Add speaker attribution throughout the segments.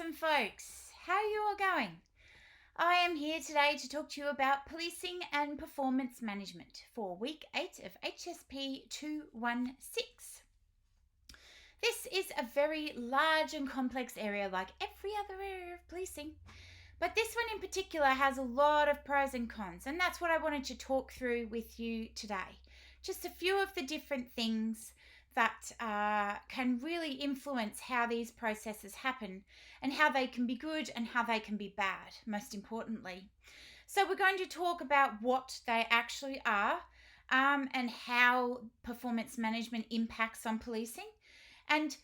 Speaker 1: awesome folks. How are you all going? I am here today to talk to you about policing and performance management for week 8 of HSP216. This is a very large and complex area like every other area of policing, but this one in particular has a lot of pros and cons, and that's what I wanted to talk through with you today. Just a few of the different things that can really influence how these processes happen and how they can be good and how they can be bad, most importantly. So we're going to talk about what they actually are and how performance management impacts on policing. And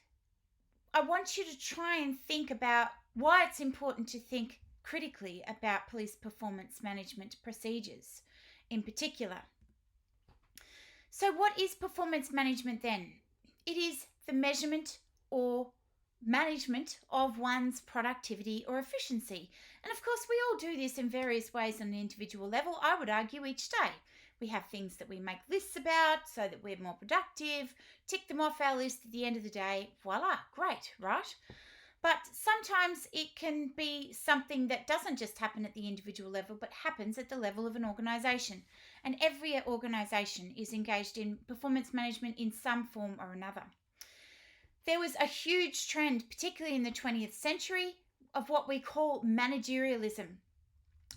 Speaker 1: I want you to try and think about why it's important to think critically about police performance management procedures in particular. So what is performance management then? It is the measurement or management of one's productivity or efficiency. And of course, we all do this in various ways on an individual level, I would argue, each day. We have things that we make lists about so that we're more productive, tick them off our list at the end of the day, voila, great, right? But sometimes it can be something that doesn't just happen at the individual level, but happens at the level of an organisation. And every organisation is engaged in performance management in some form or another. There was a huge trend, particularly in the 20th century, of what we call managerialism.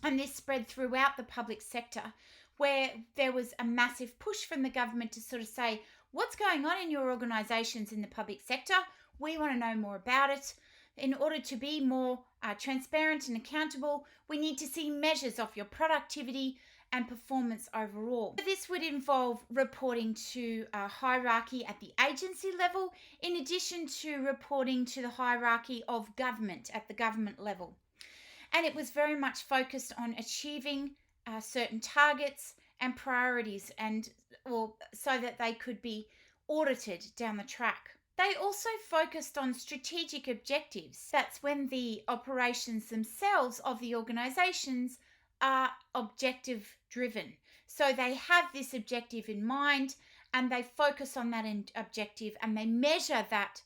Speaker 1: And this spread throughout the public sector, where there was a massive push from the government to sort of say, what's going on in your organisations in the public sector? We want to know more about it. In order to be more transparent and accountable, we need to see measures of your productivity and performance overall. This would involve reporting to a hierarchy at the agency level, in addition to reporting to the hierarchy of government at the government level. And it was very much focused on achieving certain targets and priorities, so that they could be audited down the track. They also focused on strategic objectives. That's when the operations themselves of the organisations are objective driven. So they have this objective in mind and they focus on that objective and they measure that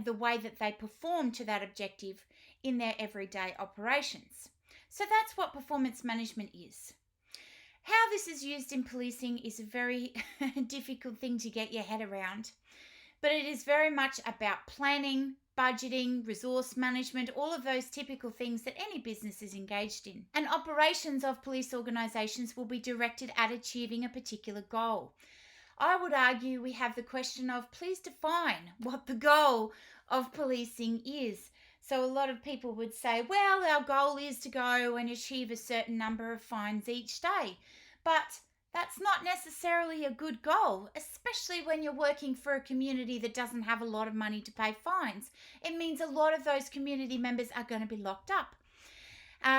Speaker 1: the way that they perform to that objective in their everyday operations. So that's what performance management is. How this is used in policing is a very difficult thing to get your head around. But it is very much about planning, budgeting, resource management, all of those typical things that any business is engaged in. And operations of police organisations will be directed at achieving a particular goal. I would argue we have the question of, please define what the goal of policing is. So a lot of people would say, well, our goal is to go and achieve a certain number of fines each day. But that's not necessarily a good goal, especially when you're working for a community that doesn't have a lot of money to pay fines. It means a lot of those community members are going to be locked up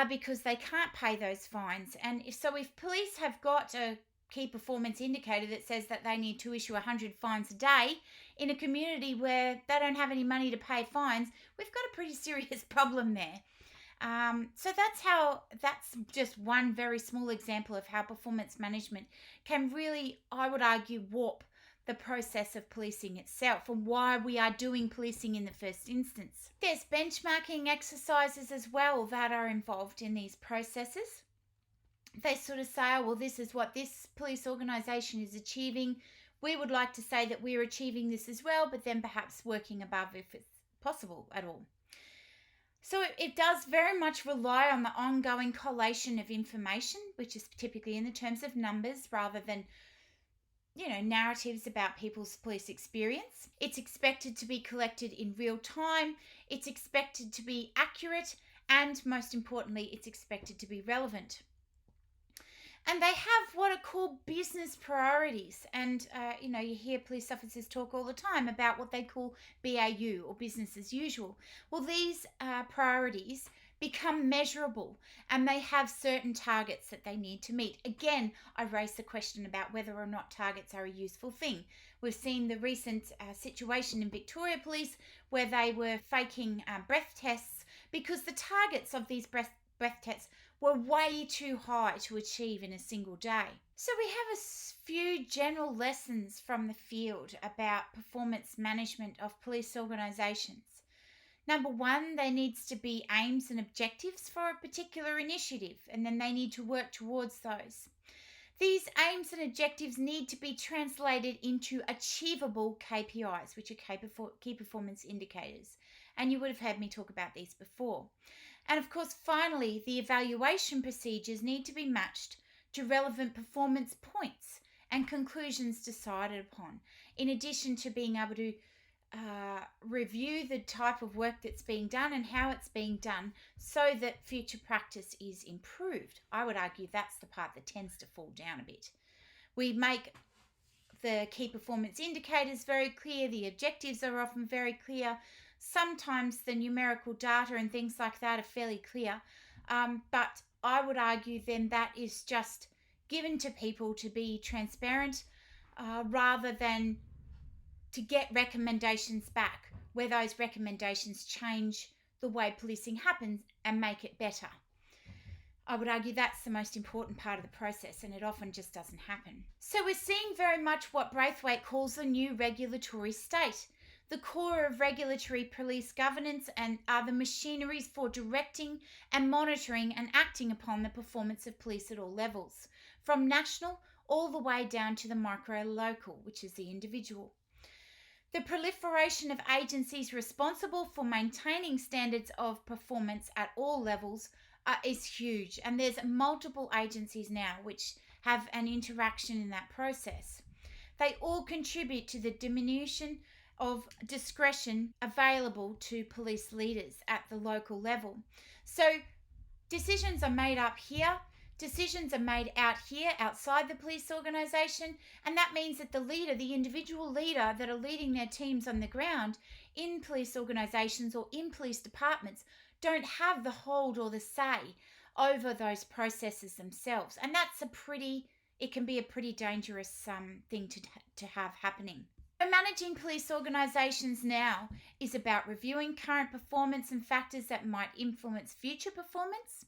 Speaker 1: because they can't pay those fines. And if police have got a key performance indicator that says that they need to issue 100 fines a day in a community where they don't have any money to pay fines, we've got a pretty serious problem there. So that's just one very small example of how performance management can really, I would argue, warp the process of policing itself and why we are doing policing in the first instance. There's benchmarking exercises as well that are involved in these processes. They sort of say, oh, well, this is what this police organisation is achieving. We would like to say that we're achieving this as well, but then perhaps working above if it's possible at all. So it does very much rely on the ongoing collation of information, which is typically in the terms of numbers rather than, narratives about people's police experience. It's expected to be collected in real time. It's expected to be accurate. And most importantly, it's expected to be relevant. And they have what are called business priorities. And, you hear police officers talk all the time about what they call BAU or business as usual. Well, these priorities become measurable and they have certain targets that they need to meet. Again, I raise the question about whether or not targets are a useful thing. We've seen the recent situation in Victoria Police where they were faking breath tests because the targets of these breath tests were way too high to achieve in a single day. So we have a few general lessons from the field about performance management of police organisations. Number one, there needs to be aims and objectives for a particular initiative, and then they need to work towards those. These aims and objectives need to be translated into achievable KPIs, which are key performance indicators. And you would have heard me talk about these before. And of course, finally, the evaluation procedures need to be matched to relevant performance points and conclusions decided upon, in addition to being able to review the type of work that's being done and how it's being done so that future practice is improved. I would argue that's the part that tends to fall down a bit. We make the key performance indicators very clear, the objectives are often very clear. Sometimes the numerical data and things like that are fairly clear, but I would argue then that is just given to people to be transparent rather than to get recommendations back, where those recommendations change the way policing happens and make it better. I would argue that's the most important part of the process, and it often just doesn't happen. So we're seeing very much what Braithwaite calls the new regulatory state. The core of regulatory police governance and are the machineries for directing and monitoring and acting upon the performance of police at all levels, from national all the way down to the micro-local, which is the individual. The proliferation of agencies responsible for maintaining standards of performance at all levels is huge, and there's multiple agencies now which have an interaction in that process. They all contribute to the diminution of discretion available to police leaders at the local level. So decisions are made up here, decisions are made out here outside the police organisation, and that means that the leader, the individual leader that are leading their teams on the ground in police organisations or in police departments don't have the hold or the say over those processes themselves. And that's it can be a pretty dangerous thing to have happening. So managing police organisations now is about reviewing current performance and factors that might influence future performance,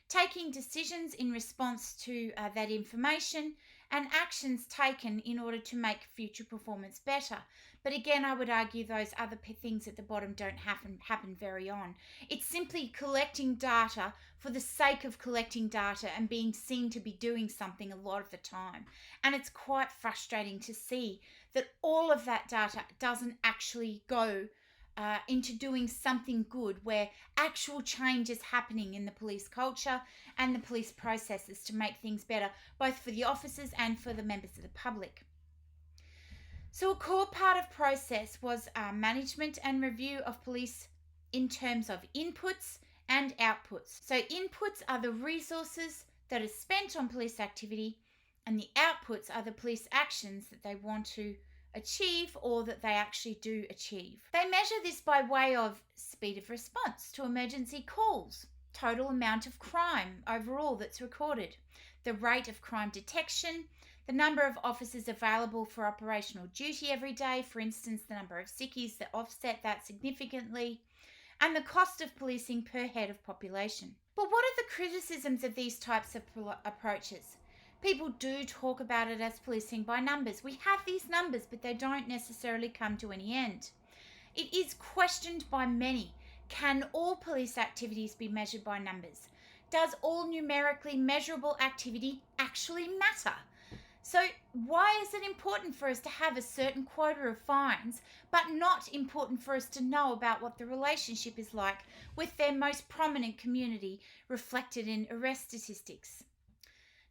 Speaker 1: taking decisions in response to that information, and actions taken in order to make future performance better. But again, I would argue those other things at the bottom don't happen very on. It's simply collecting data for the sake of collecting data and being seen to be doing something a lot of the time. And it's quite frustrating to see that all of that data doesn't actually go into doing something good, where actual change is happening in the police culture and the police processes to make things better, both for the officers and for the members of the public. So a core part of process was management and review of police in terms of inputs and outputs. So inputs are the resources that are spent on police activity, and the outputs are the police actions that they want to achieve or that they actually do achieve. They measure this by way of speed of response to emergency calls, total amount of crime overall that's recorded, the rate of crime detection, the number of officers available for operational duty every day, for instance, the number of sickies that offset that significantly, and the cost of policing per head of population. But what are the criticisms of these types of approaches? People do talk about it as policing by numbers. We have these numbers, but they don't necessarily come to any end. It is questioned by many. Can all police activities be measured by numbers? Does all numerically measurable activity actually matter? So why is it important for us to have a certain quota of fines, but not important for us to know about what the relationship is like with their most prominent community reflected in arrest statistics?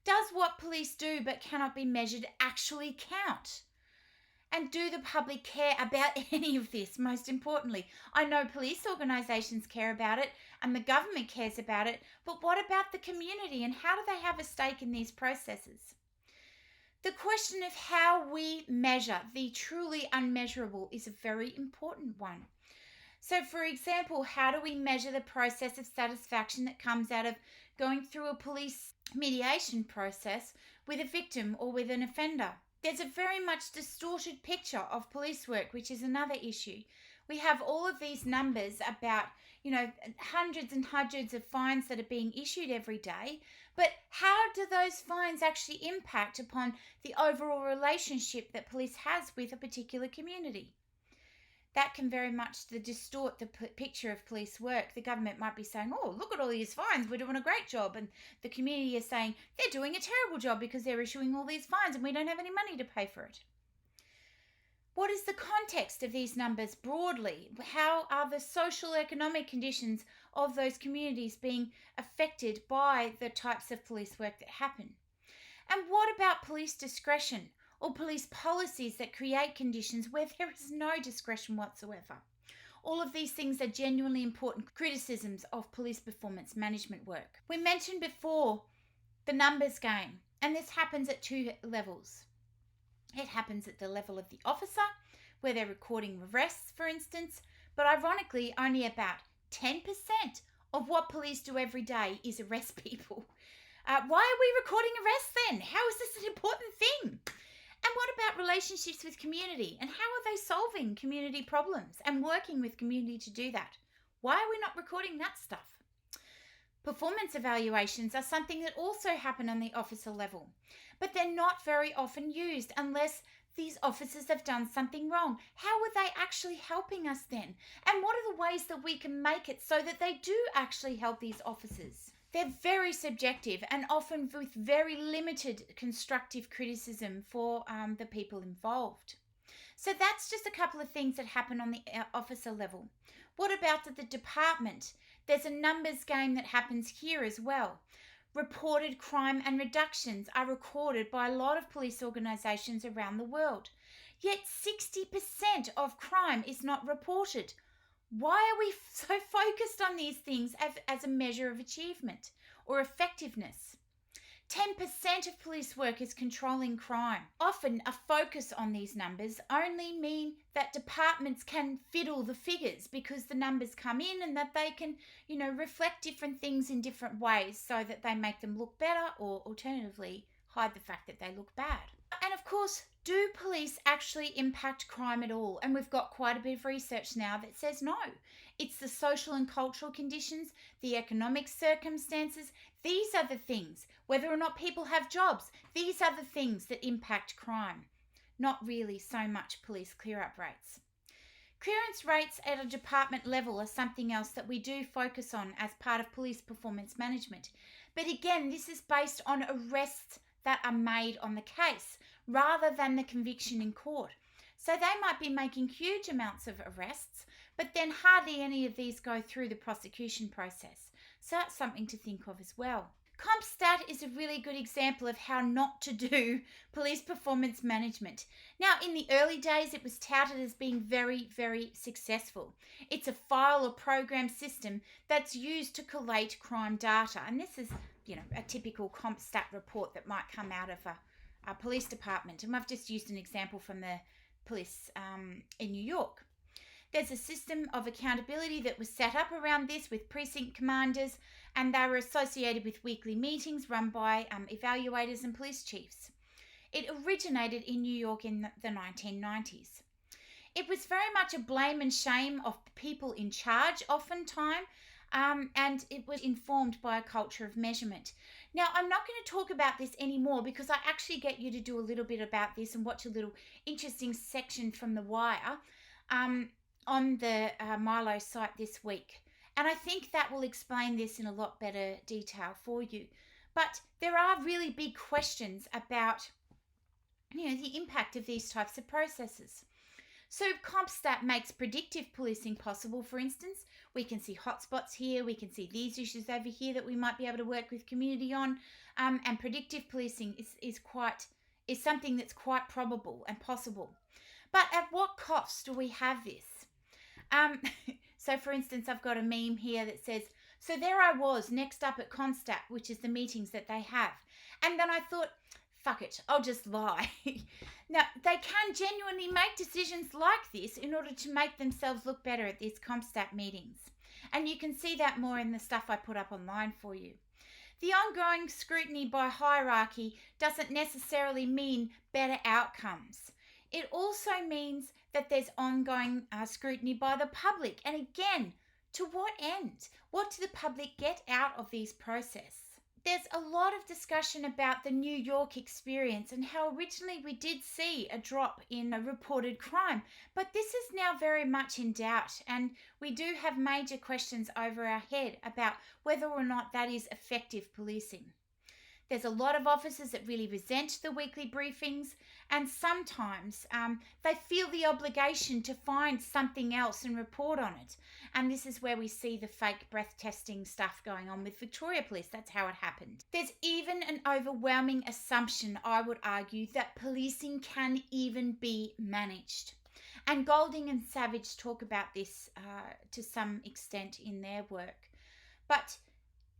Speaker 1: Does what police do but cannot be measured actually count? And do the public care about any of this, most importantly? I know police organisations care about it and the government cares about it, but what about the community, and how do they have a stake in these processes? The question of how we measure the truly unmeasurable is a very important one. So, for example, how do we measure the process of satisfaction that comes out of going through a police mediation process with a victim or with an offender? There's a very much distorted picture of police work, which is another issue. We have all of these numbers about, hundreds and hundreds of fines that are being issued every day, but how do those fines actually impact upon the overall relationship that police has with a particular community? that can very much distort the picture of police work. The government might be saying, oh, look at all these fines, we're doing a great job. And the community is saying, they're doing a terrible job because they're issuing all these fines and we don't have any money to pay for it. What is the context of these numbers broadly? How are the social economic conditions of those communities being affected by the types of police work that happen? And what about police discretion or police policies that create conditions where there is no discretion whatsoever? All of these things are genuinely important criticisms of police performance management work. We mentioned before the numbers game, and this happens at two levels. It happens at the level of the officer, where they're recording arrests, for instance, but ironically, only about 10% of what police do every day is arrest people. Why are we recording arrests then? How is this an important thing? And what about relationships with community? And how are they solving community problems and working with community to do that? Why are we not recording that stuff? Performance evaluations are something that also happen on the officer level, but they're not very often used unless these officers have done something wrong. How are they actually helping us then? And what are the ways that we can make it so that they do actually help these officers? They're very subjective and often with very limited constructive criticism for the people involved. So that's just a couple of things that happen on the officer level. What about the department? There's a numbers game that happens here as well. Reported crime and reductions are recorded by a lot of police organisations around the world. Yet 60% of crime is not reported. Why are we so focused on these things as a measure of achievement or effectiveness? 10% of police work is controlling crime. Often a focus on these numbers only mean that departments can fiddle the figures because the numbers come in and that they can, reflect different things in different ways so that they make them look better or alternatively hide the fact that they look bad. And of course, do police actually impact crime at all? And we've got quite a bit of research now that says no. It's the social and cultural conditions, the economic circumstances. These are the things, whether or not people have jobs, these are the things that impact crime, not really so much police clear-up rates. Clearance rates at a department level are something else that we do focus on as part of police performance management. But again, this is based on arrests that are made on the case rather than the conviction in court. So they might be making huge amounts of arrests, but then hardly any of these go through the prosecution process. So that's something to think of as well. CompStat is a really good example of how not to do police performance management. Now, in the early days, it was touted as being very, very successful. It's a file or program system that's used to collate crime data. And this is, a typical CompStat report that might come out of a police department. And I've just used an example from the police in New York. There's a system of accountability that was set up around this with precinct commanders, and they were associated with weekly meetings run by evaluators and police chiefs. It originated in New York in the 1990s. It was very much a blame and shame of people in charge oftentimes, and it was informed by a culture of measurement. Now, I'm not going to talk about this anymore because I actually get you to do a little bit about this and watch a little interesting section from The Wire on the Milo site this week. And I think that will explain this in a lot better detail for you. But there are really big questions about, the impact of these types of processes. So CompStat makes predictive policing possible. For instance, we can see hotspots here, we can see these issues over here that we might be able to work with community on, and predictive policing is something that's quite probable and possible. But at what cost do we have this? So for instance, I've got a meme here that says, so there I was next up at CompStat, which is the meetings that they have. And then I thought, fuck it, I'll just lie. Now, they can genuinely make decisions like this in order to make themselves look better at these CompStat meetings. And you can see that more in the stuff I put up online for you. The ongoing scrutiny by hierarchy doesn't necessarily mean better outcomes. It also means that there's ongoing scrutiny by the public. And again, to what end? What do the public get out of these processes? there's a lot of discussion about the New York experience and how originally we did see a drop in a reported crime, but this is now very much in doubt, and we do have major questions over our head about whether or not that is effective policing. There's a lot of officers that really resent the weekly briefings, and sometimes they feel the obligation to find something else and report on it. And this is where we see the fake breath testing stuff going on with Victoria Police. That's how it happened. There's even an overwhelming assumption, I would argue, that policing can even be managed. And Golding and Savage talk about this to some extent in their work. But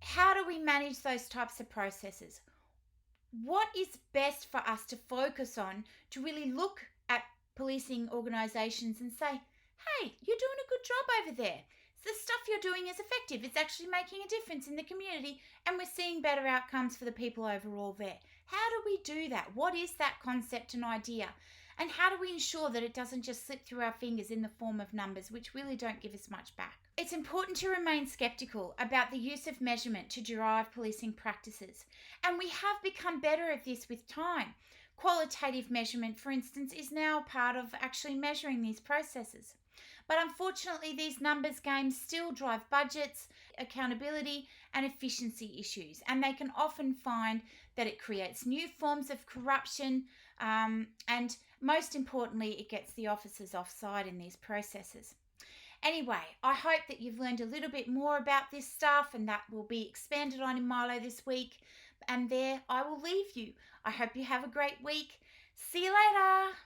Speaker 1: how do we manage those types of processes? What is best for us to focus on to really look at policing organisations and say, hey, you're doing a good job over there. The stuff you're doing is effective. It's actually making a difference in the community, and we're seeing better outcomes for the people overall there. How do we do that? What is that concept and idea? And how do we ensure that it doesn't just slip through our fingers in the form of numbers, which really don't give us much back? It's important to remain sceptical about the use of measurement to derive policing practices, and we have become better at this with time. Qualitative measurement, for instance, is now part of actually measuring these processes. But unfortunately, these numbers games still drive budgets, accountability, and efficiency issues, and they can often find that it creates new forms of corruption, and most importantly, it gets the officers offside in these processes. Anyway, I hope that you've learned a little bit more about this stuff, and that will be expanded on in Milo this week. And there I will leave you. I hope you have a great week. See you later.